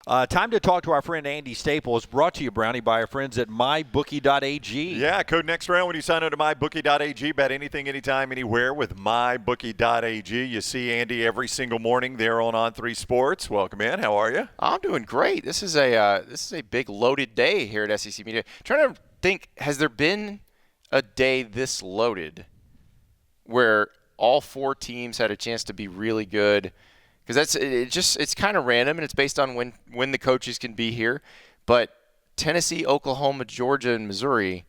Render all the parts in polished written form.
Time to talk to our friend Andy Staples, brought to you, Brownie, by our friends at MyBookie.ag. Yeah, code next round when you sign up to MyBookie.ag. Bet anything, anytime, anywhere with MyBookie.ag. You see Andy every single morning there on On3 Sports. Welcome in. How are you? I'm doing great. This is a big loaded day here at SEC Media. Trying to think, has there been a day this loaded where all four teams had a chance to be really good? Because it's kind of random, and it's based on when the coaches can be here. But Tennessee, Oklahoma, Georgia, and Missouri,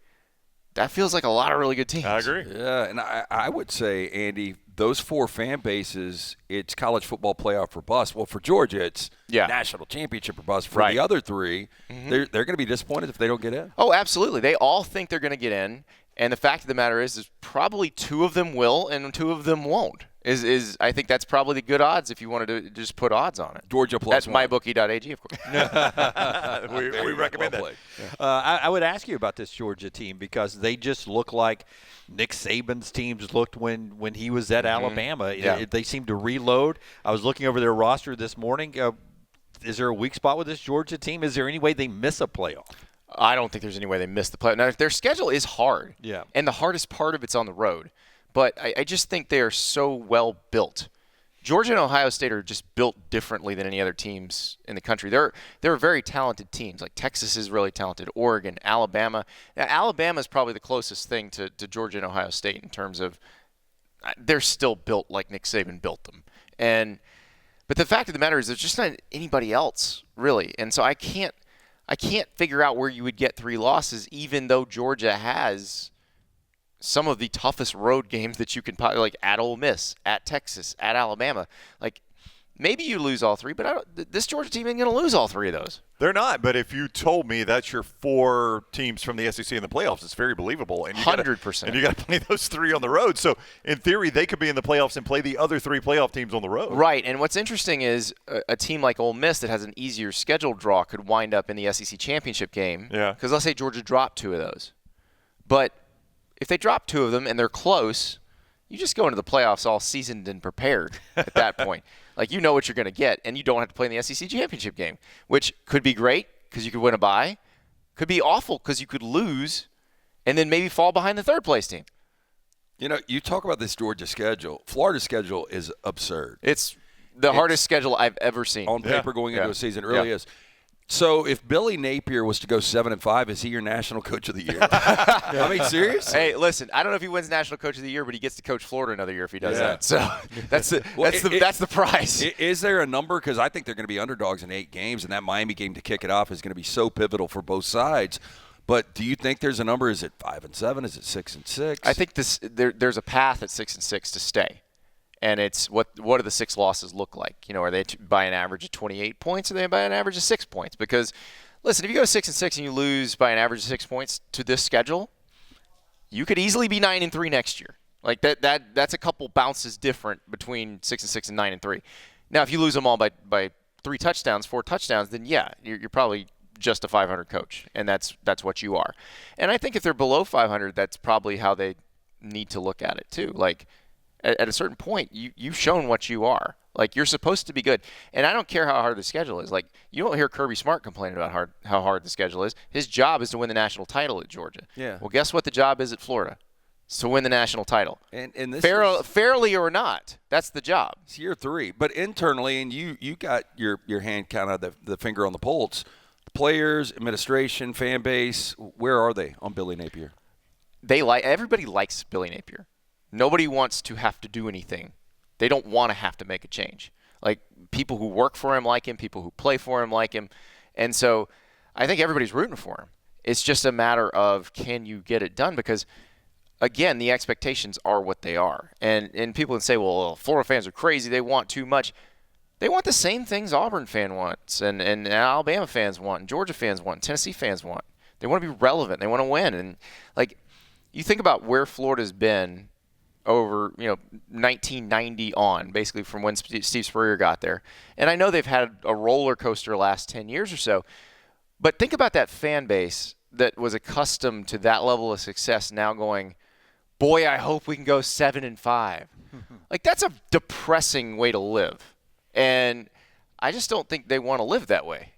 that feels like a lot of really good teams. I agree. Yeah, and I would say, Andy, those four fan bases, it's college football playoff or bust. Well, for Georgia, it's national championship or bust. For the other three, they're going to be disappointed if they don't get in. Oh, absolutely. They all think they're going to get in. And the fact of the matter is probably two of them will and two of them won't. I think that's probably the good odds if you wanted to just put odds on it. Georgia plus That's MyBookie.ag, of course. we recommend that. I would ask you about this Georgia team because they just look like Nick Saban's teams looked when he was at Alabama. Yeah. They seem to reload. I was looking over their roster this morning. Is there a weak spot with this Georgia team? Is there any way they miss a playoff? I don't think there's any way they miss the playoff. Now, their schedule is hard. Yeah. And the hardest part of it's on the road. But I just think they are so well built. Georgia and Ohio State are just built differently than any other teams in the country. They're very talented teams. Like Texas is really talented. Oregon, Alabama. Now, Alabama is probably the closest thing to Georgia and Ohio State in terms of they're still built like Nick Saban built them. But the fact of the matter is there's just not anybody else really. And so I can't figure out where you would get three losses, even though Georgia has some of the toughest road games that you can probably, like at Ole Miss, at Texas, at Alabama. Like maybe you lose all three, but this Georgia team ain't going to lose all three of those. They're not, but if you told me that's your four teams from the SEC in the playoffs, it's very believable. And 100%. And you got to play those three on the road. So in theory, they could be in the playoffs and play the other three playoff teams on the road. Right, and what's interesting is a team like Ole Miss that has an easier schedule draw could wind up in the SEC championship game. Yeah. Because let's say Georgia dropped two of those. But if they drop two of them and they're close, you just go into the playoffs all seasoned and prepared at that point. Like, you know what you're going to get, and you don't have to play in the SEC championship game, which could be great because you could win a bye. Could be awful because you could lose and then maybe fall behind the third-place team. You know, you talk about this Georgia schedule. Florida's schedule is absurd. It's the hardest schedule I've ever seen. On paper going into a season. It really is. So if Billy Napier was to go 7-5, is he your national coach of the year? I mean, seriously? Hey, listen, I don't know if he wins national coach of the year, but he gets to coach Florida another year if he does that. So that's the prize. Is there a number? Because I think they're going to be underdogs in 8 games, and that Miami game to kick it off is going to be so pivotal for both sides. But do you think there's a number? Is it 5-7? Is it 6-6? I think there's a path at 6-6 to stay. And it's what do the 6 losses look like? You know, are they by an average of 28 points, or are they by an average of 6 points? Because, listen, if you go 6-6 and you lose by an average of 6 points to this schedule, you could easily be 9-3 next year. Like that's a couple bounces different between 6-6 and 9-3. Now, if you lose them all by 3 touchdowns, 4 touchdowns, then yeah, you're probably just a 500 coach, and that's what you are. And I think if they're below 500, that's probably how they need to look at it too. Like, at a certain point, you've shown what you are. Like, you're supposed to be good. And I don't care how hard the schedule is. Like, you don't hear Kirby Smart complaining about how hard the schedule is. His job is to win the national title at Georgia. Yeah. Well, guess what the job is at Florida? It's to win the national title. And this fairly or not, that's the job. It's year 3. But internally, and you got your hand kind of the finger on the pulse, players, administration, fan base, where are they on Billy Napier? Everybody likes Billy Napier. Nobody wants to have to do anything. They don't want to have to make a change. Like, people who work for him like him, people who play for him like him. And so I think everybody's rooting for him. It's just a matter of, can you get it done? Because, again, the expectations are what they are. And people can say, well, Florida fans are crazy. They want too much. They want the same things Auburn fan wants and Alabama fans want and Georgia fans want and Tennessee fans want. They want to be relevant. They want to win. And, like, you think about where Florida's been over, 1990 on, basically from when Steve Spurrier got there. And I know they've had a roller coaster last 10 years or so, but think about that fan base that was accustomed to that level of success now going, boy, I hope we can go 7-5. Like, that's a depressing way to live. And I just don't think they want to live that way.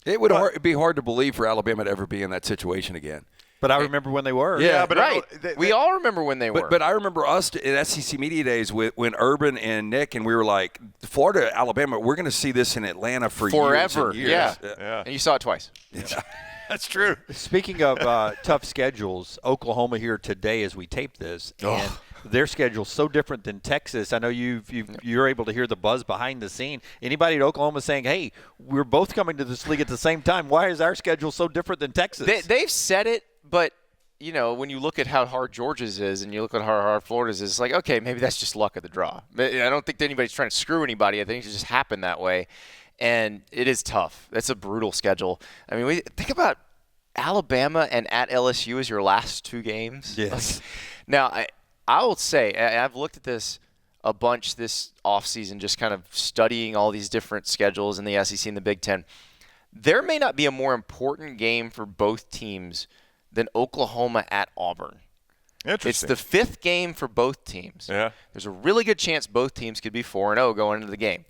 It would be hard to believe for Alabama to ever be in that situation again. But I remember when they were. Yeah, but right. We all remember when they were. But I remember us in SEC Media Days when Urban and Nick, and we were like, Florida, Alabama, we're going to see this in Atlanta for forever. Years and years. Yeah. And you saw it twice. Yeah. That's true. Speaking of tough schedules, Oklahoma here today as we tape this, and their schedule's so different than Texas. I know you're able to hear the buzz behind the scene. Anybody at Oklahoma saying, hey, we're both coming to this league at the same time. Why is our schedule so different than Texas? They've said it, but, when you look at how hard Georgia's is and you look at how hard Florida's is, it's like, okay, maybe that's just luck of the draw. I don't think that anybody's trying to screw anybody. I think it just happened that way. And it is tough. That's a brutal schedule. I mean, think about Alabama and at LSU as your last two games. Yes. Now, I will say, I've looked at this a bunch this offseason, just kind of studying all these different schedules in the SEC and the Big Ten. There may not be a more important game for both teams than Oklahoma at Auburn. Interesting. It's the fifth game for both teams. Yeah. There's a really good chance both teams could be 4-0 going into the game.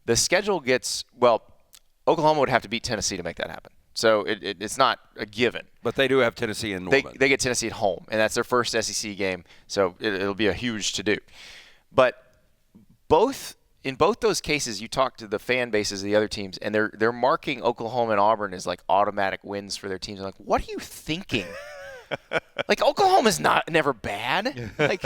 The schedule gets, Oklahoma would have to beat Tennessee to make that happen. So it's not a given. But they do have Tennessee in Norman. They get Tennessee at home, and that's their first SEC game, so it'll be a huge to-do. But in both those cases, you talk to the fan bases of the other teams, and they're marking Oklahoma and Auburn as like automatic wins for their teams. I'm like, what are you thinking? Like, Oklahoma's never bad. Like,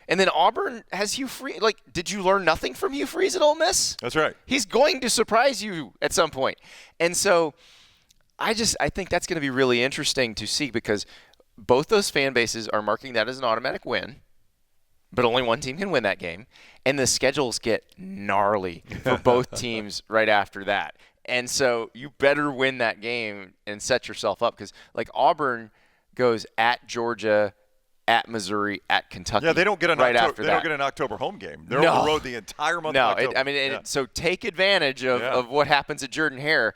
and then Auburn has Hugh Freeze. Like, did you learn nothing from Hugh Freeze at Ole Miss? That's right. He's going to surprise you at some point. And so I think that's going to be really interesting to see, because both those fan bases are marking that as an automatic win, but only one team can win that game. And the schedules get gnarly for both teams right after that. And so you better win that game and set yourself up, because, like, Auburn goes at Georgia, at Missouri, at Kentucky. Yeah, they don't get an right October, after they that. don't get an October home game. They're on the road the entire month of October. So take advantage of what happens at Jordan-Hare,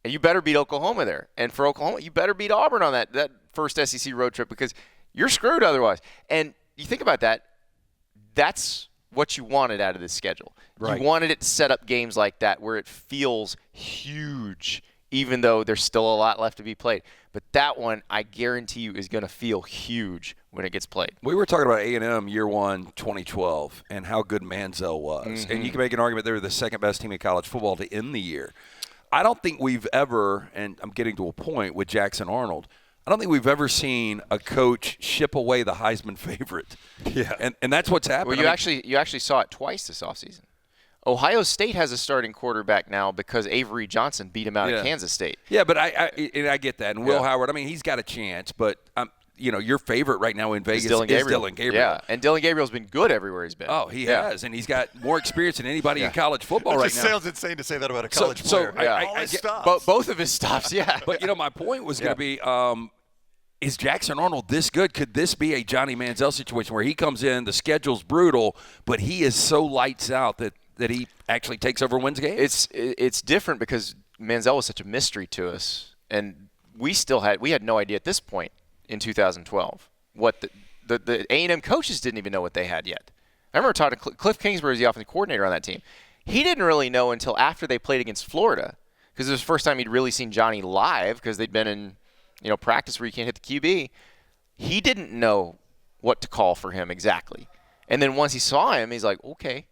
and you better beat Oklahoma there. And for Oklahoma, you better beat Auburn on that first SEC road trip, because you're screwed otherwise. And you think about that, that's what you wanted out of this schedule. Right. You wanted it to set up games like that where it feels huge, even though there's still a lot left to be played. But that one, I guarantee you, is going to feel huge when it gets played. We were talking about A&M year one, 2012, and how good Manziel was. Mm-hmm. And you can make an argument they were the second best team in college football to end the year. I don't think we've ever, and I'm getting to a point with Jackson Arnold, I don't think we've ever seen a coach ship away the Heisman favorite. Yeah. And that's what's happened. Well, you actually saw it twice this offseason. Ohio State has a starting quarterback now because Avery Johnson beat him out at Kansas State. Yeah, but I get that. And Will Howard, I mean, he's got a chance, but your favorite right now in Vegas is Dylan Gabriel. Yeah, and Dylan Gabriel's been good everywhere he's been. Oh, he has, and he's got more experience than anybody in college football right now. It just sounds insane to say that about a college player. I get both of his stops, yeah. But, my point was going to be, is Jackson Arnold this good? Could this be a Johnny Manziel situation where he comes in, the schedule's brutal, but he is so lights out that he actually takes over and wins games? It's different because Manziel was such a mystery to us, and we had no idea at this point in 2012 what the A&M coaches didn't even know what they had yet. I remember talking to Cliff Kingsbury, was the offensive coordinator on that team. He didn't really know until after they played against Florida, because it was the first time he'd really seen Johnny live, because they'd been in practice where you can't hit the QB. He didn't know what to call for him exactly. And then once he saw him, he's like, okay,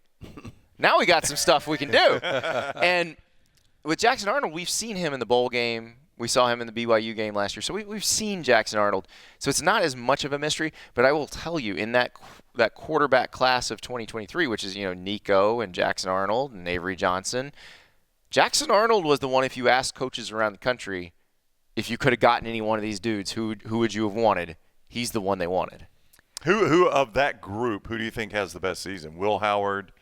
now we got some stuff we can do. And with Jackson Arnold, we've seen him in the bowl game. We saw him in the BYU game last year. So we've seen Jackson Arnold. So it's not as much of a mystery. But I will tell you, in that quarterback class of 2023, which is, Nico and Jackson Arnold and Avery Johnson, Jackson Arnold was the one, if you ask coaches around the country, if you could have gotten any one of these dudes, who would you have wanted? He's the one they wanted. Who of that group, who do you think has the best season? Will Howard,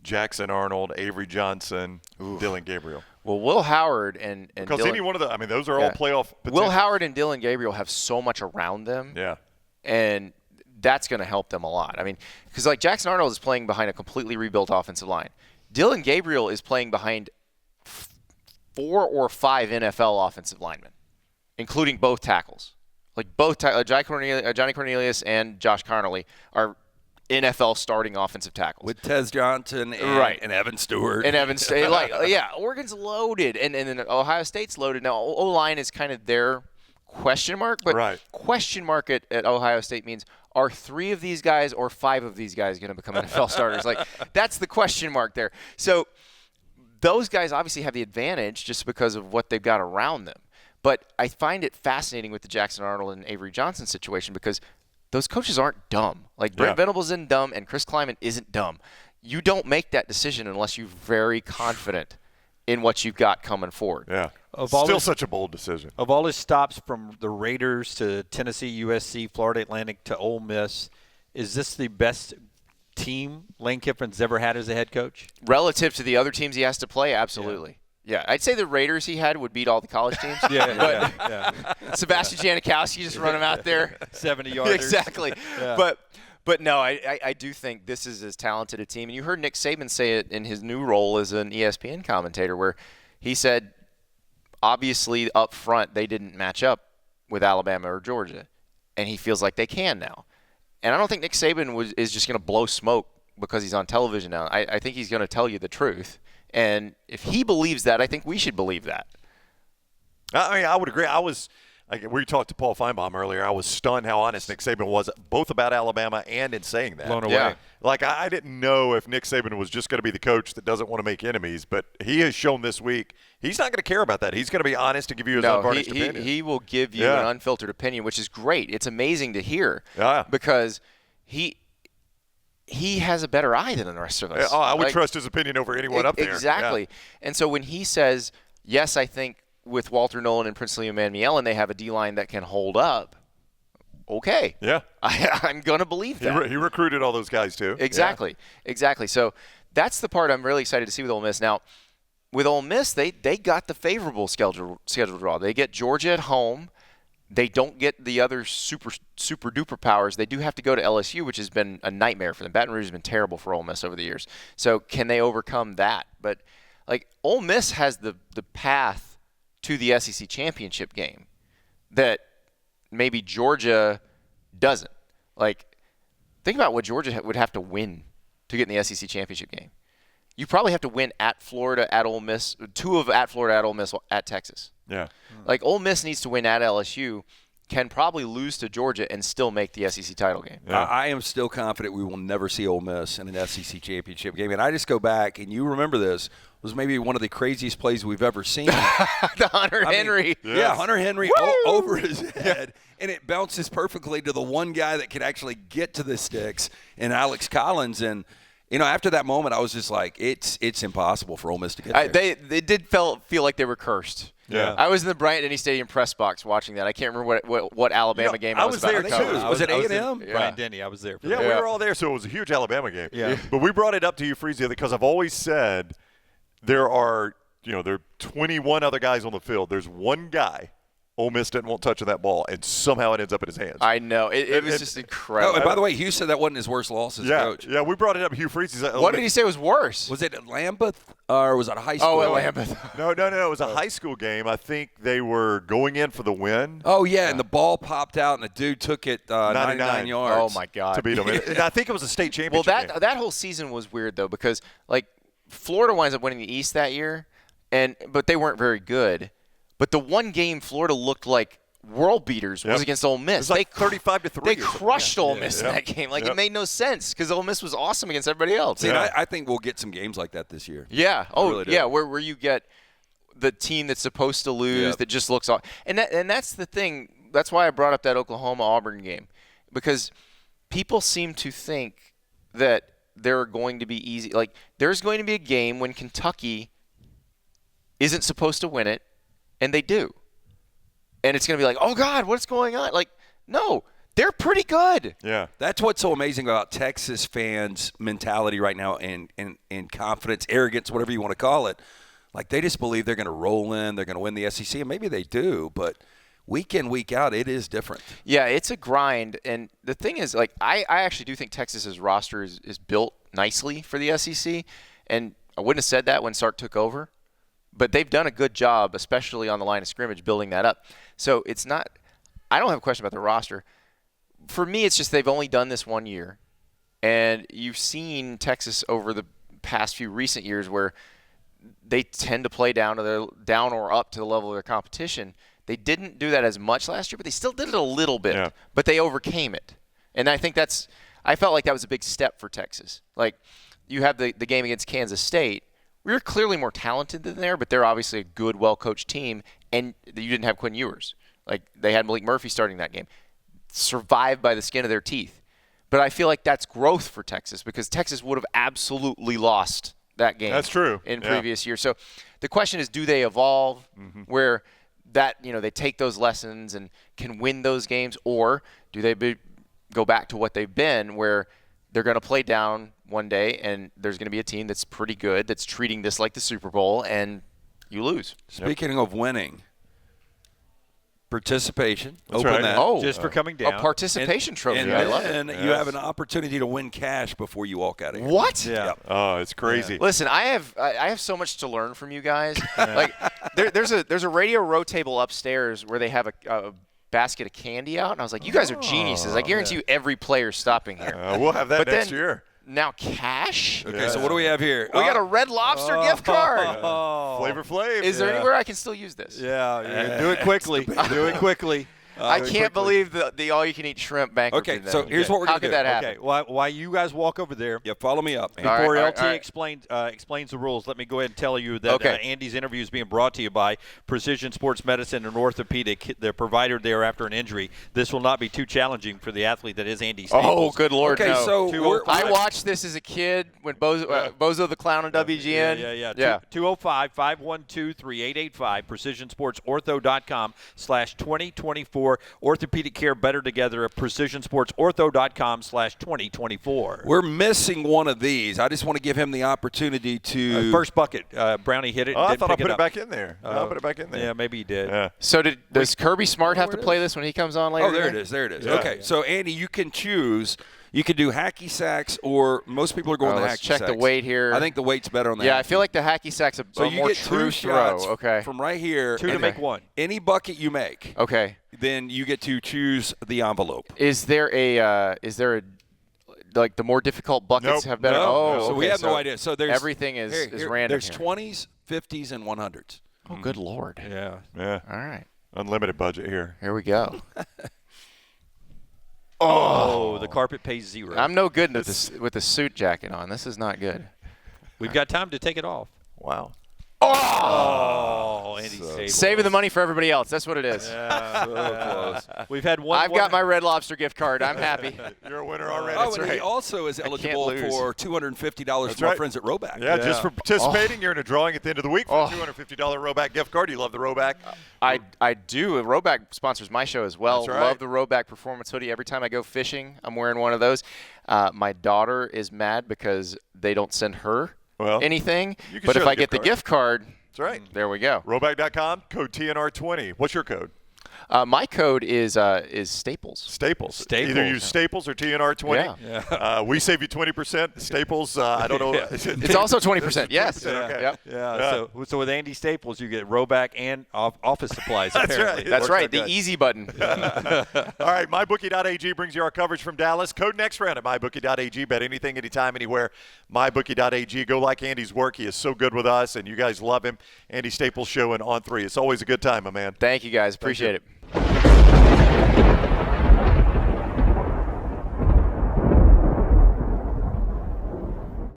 Jackson Arnold, Avery Johnson, Dylan Gabriel? Well, Will Howard and because Dylan, any one of them, those are all playoff potential. Will Howard and Dylan Gabriel have so much around them. Yeah. And that's going to help them a lot. I mean, because like Jackson Arnold is playing behind a completely rebuilt offensive line. Dylan Gabriel is playing behind 4 or 5 NFL offensive linemen, including both tackles. Like both Johnny Cornelius and Josh Connolly are NFL starting offensive tackles. With Tez Johnson and Evan Stewart. And Evan Stewart. Oregon's loaded. And then Ohio State's loaded. Now, O-line is kind of their question mark. But question mark at Ohio State means, are 3 of these guys or 5 of these guys going to become NFL starters? Like, that's the question mark there. So those guys obviously have the advantage just because of what they've got around them. But I find it fascinating with the Jackson Arnold and Avery Johnson situation because those coaches aren't dumb. Like, Brent Venables isn't dumb and Chris Kleiman isn't dumb. You don't make that decision unless you're very confident in what you've got coming forward. Yeah. Still such a bold decision. Of all his stops from the Raiders to Tennessee, USC, Florida Atlantic to Ole Miss, is this the best team Lane Kiffin's ever had as a head coach? Relative to the other teams he has to play, absolutely. Yeah, I'd say the Raiders he had would beat all the college teams. Sebastian Janikowski just run him out there. 70 yards. Exactly. Yeah. But no, I do think this is as talented a team. And you heard Nick Saban say it in his new role as an ESPN commentator where he said, obviously up front they didn't match up with Alabama or Georgia. And he feels like they can now. And I don't think Nick Saban is just going to blow smoke because he's on television now. I think he's going to tell you the truth. And if he believes that, I think we should believe that. I mean, I would agree. We talked to Paul Feinbaum earlier. I was stunned how honest Nick Saban was, both about Alabama and in saying that. Blown away. Yeah. Like, I didn't know if Nick Saban was just going to be the coach that doesn't want to make enemies, but he has shown this week he's not going to care about that. He's going to be honest and give you his unvarnished opinion. He will give you an unfiltered opinion, which is great. It's amazing to hear because he has a better eye than the rest of us. I would trust his opinion over anyone up there. Exactly. Yeah. And so when he says, yes, I think with Walter Nolan and Princely Emmanuel, they have a D-line that can hold up, okay. Yeah. I'm going to believe that. He recruited all those guys too. Exactly. Yeah. Exactly. So that's the part I'm really excited to see with Ole Miss. Now, with Ole Miss, they got the favorable schedule draw. They get Georgia at home. They don't get the other super duper powers. They do have to go to LSU, which has been a nightmare for them. Baton Rouge has been terrible for Ole Miss over the years. So can they overcome that? But like Ole Miss has the path to the SEC championship game that maybe Georgia doesn't. Like, think about what Georgia would have to win to get in the SEC championship game. You probably have to win at Florida, at Ole Miss, 2 of at Florida, at Ole Miss, at Texas. Yeah. Like, Ole Miss needs to win at LSU, can probably lose to Georgia and still make the SEC title game. Yeah. I am still confident we will never see Ole Miss in an SEC championship game. And I just go back, and you remember this, was maybe one of the craziest plays we've ever seen. The Hunter Henry. Hunter Henry over his head, and it bounces perfectly to the one guy that could actually get to the sticks, and Alex Collins. And after that moment, I was just like, it's impossible for Ole Miss to get there. They did feel like they were cursed. Yeah. I was in the Bryant-Denny Stadium press box watching that. I can't remember what Alabama game I was there about to too. cover. Was it A&M? Bryant-Denny. I was there. We were all there, so it was a huge Alabama game. Yeah. But we brought it up to you, Freezy, because I've always said there are 21 other guys on the field. There's one guy Ole Miss didn't want touching that ball, and somehow it ends up in his hands. I know. It was just incredible. Oh, and by the way, Hugh said that wasn't his worst loss as coach. Yeah, we brought it up. Hugh Freeze. What did he say was worse? Was it at Lambeth or was it a high school? Oh, at Lambeth. No. It was a high school game. I think they were going in for the win. Oh, yeah, and the ball popped out, and the dude took it 99 yards. Oh, my God. To beat them. And I think it was a state championship game. That whole season was weird, though, because, Florida winds up winning the East that year, but they weren't very good. But the one game Florida looked like world beaters was against Ole Miss. It was 35-3. They crushed Ole Miss in that game. It made no sense because Ole Miss was awesome against everybody else. See, I think we'll get some games like that this year. Yeah. Where you get the team that's supposed to lose that just looks off. And that's the thing. That's why I brought up that Oklahoma-Auburn game, because people seem to think that they're going to be easy. There's going to be a game when Kentucky isn't supposed to win it, and they do. And it's going to be like, oh, God, what's going on? No, they're pretty good. Yeah. That's what's so amazing about Texas fans' mentality right now and confidence, arrogance, whatever you want to call it. They just believe they're going to roll in, they're going to win the SEC, and maybe they do, but week in, week out, it is different. Yeah, it's a grind. And the thing is, I actually do think Texas's roster is built nicely for the SEC. And I wouldn't have said that when Sark took over. But they've done a good job, especially on the line of scrimmage, building that up. So it's not – I don't have a question about the roster. For me, it's just they've only done this 1 year. And you've seen Texas over the past few recent years where they tend to play down or up to the level of their competition. They didn't do that as much last year, but they still did it a little bit. Yeah. But they overcame it. And I think I felt like that was a big step for Texas. Like, you have the game against Kansas State. We were clearly more talented than there, but they're obviously a good, well-coached team, and you didn't have Quinn Ewers. Like, they had Malik Murphy starting that game. Survived by the skin of their teeth. But I feel like that's growth for Texas because Texas would have absolutely lost that game. That's true. In previous years. So the question is, do they evolve where that, they take those lessons and can win those games, or do they go back to what they've been where they're going to play down one day and there's going to be a team that's pretty good that's treating this like the Super Bowl and you lose. Speaking of winning, participation. That's open right. that. Just for coming down. A participation trophy. And I love it. And you have an opportunity to win cash before you walk out of here. What? Yeah. Yep. Oh, it's crazy. Listen, I have so much to learn from you guys. Like there's a Radio Row table upstairs where they have a basket of candy out, and I was like, you guys are geniuses. I guarantee you every player's stopping here. We'll have that But next then- year. Now cash? Okay, so what do we have here? We got a Red Lobster gift card. Flavor Flav. Is there anywhere I can still use this? Yeah, do it quickly. Do it quickly. I can't believe the all-you-can-eat shrimp banquet. Okay, so here's what we're How going to could do. that happen? Okay, while you guys walk over there, Yeah, follow me up. All right, before all LT right. explains the rules, let me go ahead and tell you that Okay. Andy's interview is being brought to you by Precision Sports Medicine and Orthopedic, their provider there after an injury. This will not be too challenging for the athlete that is Andy Staples. Oh, good Lord, Okay, no. so I watched this as a kid when Bozo the Clown on WGN. Yeah. 205-512-3885, precisionsportsortho.com/2024. Orthopedic care better together at precisionsportsortho.com/2024. We're missing one of these. I just want to give him the opportunity to First bucket, Brownie hit it. Oh, and I didn't thought I pick put it up. back in there. I put it back in there. Yeah, maybe he did. Yeah. So does Kirby Smart have to play this when he comes on later? Oh, there it today? is. There it is. Yeah. Okay, so Andy, you can choose. You could do hacky sacks, or most people are going to Let's hacky check sacks. the weight here. I think the weight's better on the Yeah, hacky. I feel like the hacky sack's a So you more get true two throw. shots Okay. from right here. Two to and make one. Any bucket you make, Okay. then you get to choose the envelope. Is there a like the more difficult buckets Nope. have better? No. Oh, So okay, we have no idea. So there's everything is random. There's here. 20s, 50s, and 100s. Oh, good Lord. Yeah. Yeah. All right. Unlimited budget here. Here we go. Oh, the carpet pays zero. I'm no good with the suit jacket on. This is not good. We've got time to take it off. Wow. Oh, Andy Staples. Saving the money for everybody else. That's what it is. So close. We've had one. I've got my Red Lobster gift card. I'm happy. You're a winner already. Oh, That's and right. he also is eligible lose. for $250 That's from our right. friends at Roback. Yeah, just for participating, you're in a drawing at the end of the week for Oh. a $250 Roback gift card. You love the Roback. I do. Roback sponsors my show as well. That's right. Love the Roback performance hoodie. Every time I go fishing, I'm wearing one of those. My daughter is mad because they don't send her anything. you can But show if the I get gift the gift card, That's right. there we go. Roback.com, code TNR20. What's your code? My code is Staples. Staples. Either use Staples or TNR20. Yeah. We save you 20%. Staples, I don't know. It's also 20%. Yes. Okay. Yep. Yeah. So with Andy Staples, you get Roback and office supplies. That's apparently. right. That's Works right. out The good. easy button. All right, MyBookie.ag brings you our coverage from Dallas. Code next round at MyBookie.ag. Bet anything, anytime, anywhere. MyBookie.ag. Go like Andy's work. He is so good with us, and you guys love him. Andy Staples Show and On 3. It's always a good time, my man. Thank you, guys. Appreciate it.